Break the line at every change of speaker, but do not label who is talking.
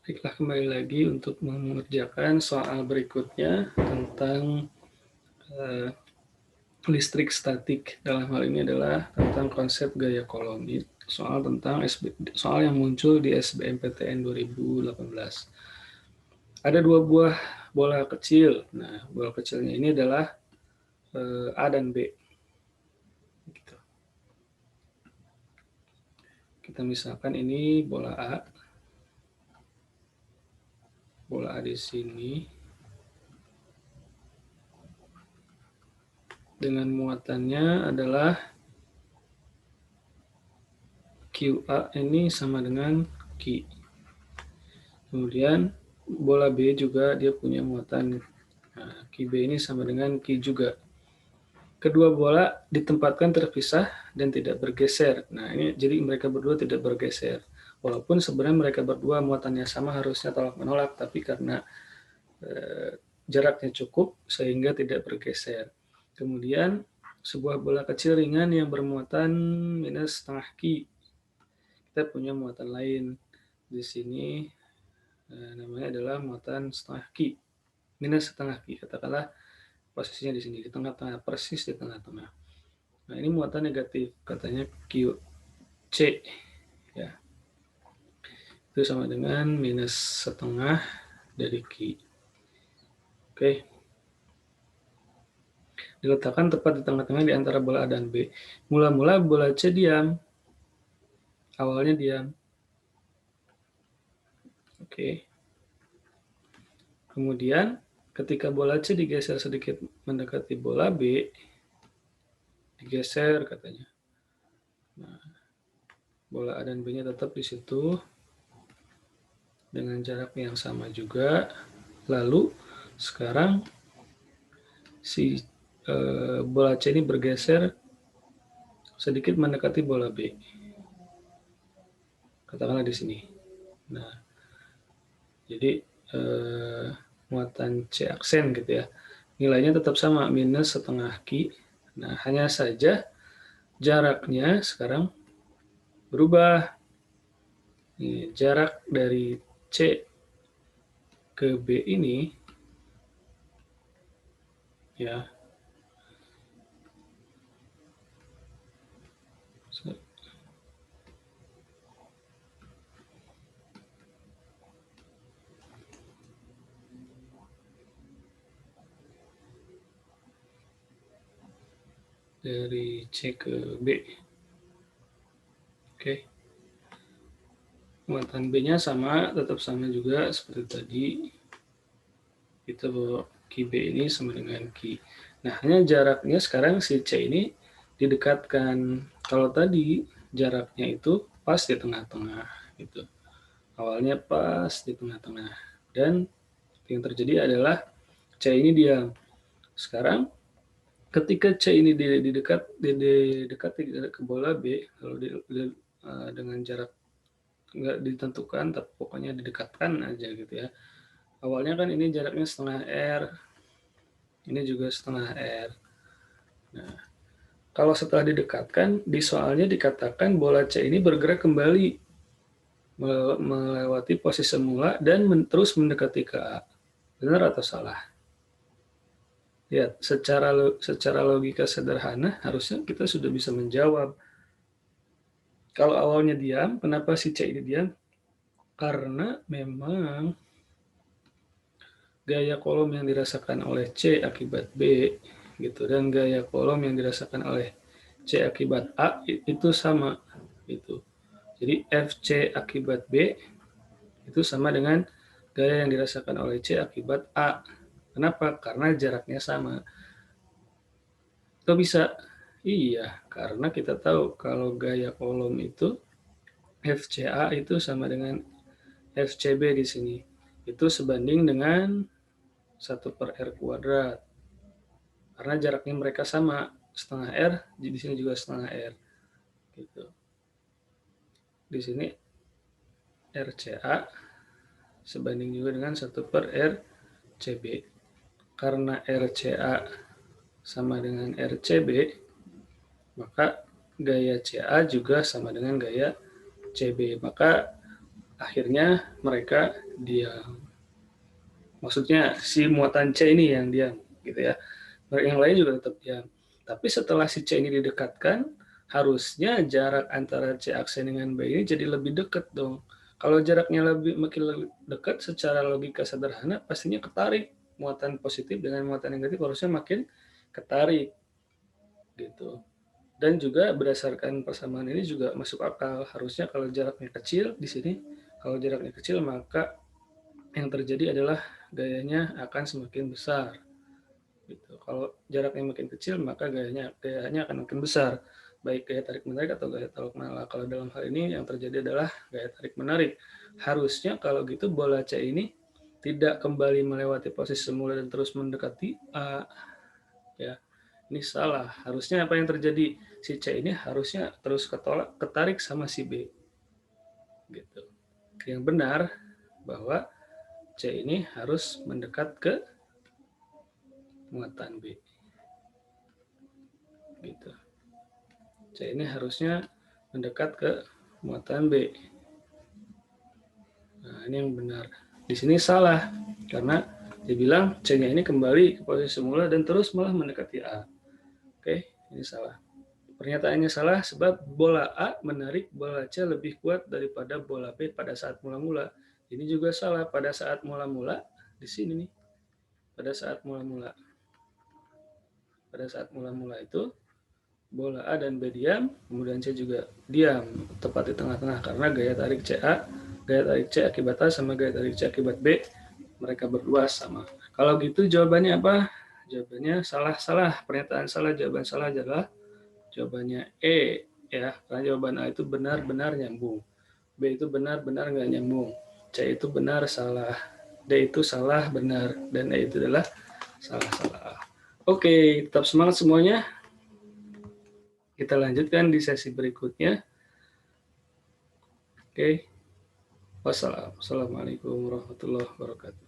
Baiklah, kembali lagi untuk mengerjakan soal berikutnya tentang listrik statik. Dalam hal ini adalah tentang konsep gaya kolom. Soal tentang soal yang muncul di SBMPTN 2018. Ada dua buah bola kecil. Nah, bola kecilnya ini adalah A dan B. Gitu. Kita misalkan ini bola A. Bola A di sini. Dengan muatannya adalah QA ini sama dengan Q. Kemudian bola B juga dia punya muatan QB ini sama dengan Q juga. Kedua bola ditempatkan terpisah dan tidak bergeser. Nah, ini jadi mereka berdua tidak bergeser. Walaupun sebenarnya mereka berdua muatannya sama harusnya tolak-menolak, tapi karena jaraknya cukup sehingga tidak bergeser. Kemudian sebuah bola kecil ringan yang bermuatan minus setengah Q. Kita punya muatan lain di sini. Namanya adalah muatan setengah Q, minus setengah Q, katakanlah posisinya di sini, di tengah-tengah, persis di tengah-tengah. Nah, ini muatan negatif, katanya QC, ya. Itu sama dengan minus setengah dari Q. Oke. Diletakkan tepat di tengah-tengah di antara bola A dan B. Mula-mula bola C diam. Awalnya diam. Oke. Kemudian ketika bola C digeser sedikit mendekati bola B, digeser katanya. Nah, bola A dan B-nya tetap di situ dengan jarak yang sama juga. Lalu sekarang si bola C ini bergeser sedikit mendekati bola B. Katakanlah di sini. Nah, jadi muatan C aksen gitu ya. Nilainya tetap sama, minus setengah Q. Nah, hanya saja jaraknya sekarang berubah. Nih, jarak dari C ke B ini ya dari C ke B. Oke. Muatan B-nya sama, tetap sama juga seperti tadi. Kita bawa QB ini sama dengan Q. Nah, hanya jaraknya sekarang si C ini didekatkan. Kalau tadi jaraknya itu pas di tengah-tengah gitu. Awalnya pas di tengah-tengah. Dan yang terjadi adalah C ini diam. Sekarang ketika C ini didekati ke bola B, lalu dengan jarak nggak ditentukan, tapi pokoknya didekatkan aja gitu ya. Awalnya kan ini jaraknya setengah R, ini juga setengah R. Nah, kalau setelah didekatkan, di soalnya dikatakan bola C ini bergerak kembali melewati posisi semula dan terus mendekati ke A. Benar atau salah? Ya, secara logika sederhana harusnya kita sudah bisa menjawab. Kalau awalnya diam, kenapa si C ini diam? Karena memang gaya kolom yang dirasakan oleh C akibat B gitu dan gaya kolom yang dirasakan oleh C akibat A itu sama gitu. Jadi FC akibat B itu sama dengan gaya yang dirasakan oleh C akibat A. Kenapa? Karena jaraknya sama. Kok bisa? Iya, karena kita tahu kalau gaya kolom itu FCA itu sama dengan FCB di sini. Itu sebanding dengan 1/R kuadrat. Karena jaraknya mereka sama, setengah R, di sini juga setengah R. Gitu. Di sini RCA sebanding juga dengan 1/R CB. Karena RCA sama dengan RCB, maka gaya CA juga sama dengan gaya CB. Maka akhirnya mereka diam. Maksudnya si muatan C ini yang diam, gitu ya. Yang lain juga tetap diam. Tapi setelah si C ini didekatkan, harusnya jarak antara C aksen dengan B ini jadi lebih dekat dong. Kalau jaraknya makin lebih dekat, secara logika sederhana pastinya ketarik. Muatan positif dengan muatan negatif harusnya makin ketarik, gitu. Dan juga berdasarkan persamaan ini juga masuk akal. Harusnya kalau jaraknya kecil di sini, kalau jaraknya kecil maka yang terjadi adalah gayanya akan semakin besar. Gitu. Kalau jaraknya makin kecil maka gayanya akan makin besar. Baik gaya tarik menarik atau gaya tolak menarik. Kalau dalam hal ini yang terjadi adalah gaya tarik menarik. Harusnya kalau gitu bola C ini tidak kembali melewati posisi semula dan terus mendekati A. Ya, ini salah. Harusnya apa yang terjadi? Si C ini harusnya terus ketarik sama si B. Gitu. Yang benar bahwa C ini harus mendekat ke muatan B. Gitu. C ini harusnya mendekat ke muatan B. Nah, ini yang benar. Di sini salah, karena dia bilang C-nya ini kembali ke posisi semula dan terus malah mendekati A. Oke, ini salah. Pernyataannya salah sebab bola A menarik bola C lebih kuat daripada bola B pada saat mula-mula. Ini juga salah pada saat mula-mula, di sini nih. Pada saat mula-mula. Pada saat mula-mula itu bola A dan B diam, kemudian C juga diam, tepat di tengah-tengah karena gaya tarik gaya tarik C akibat A sama gaya tarik C akibat B, mereka berdua sama. Kalau gitu jawabannya apa? Jawabannya salah, pernyataan salah, jawaban salah adalah jawabannya E, ya, karena jawaban A itu benar-benar nyambung, B itu benar-benar nggak nyambung, C itu benar salah, D itu salah benar, dan E itu adalah salah. Oke, tetap semangat semuanya. Kita lanjutkan di sesi berikutnya. Oke. Wassalamualaikum warahmatullahi wabarakatuh.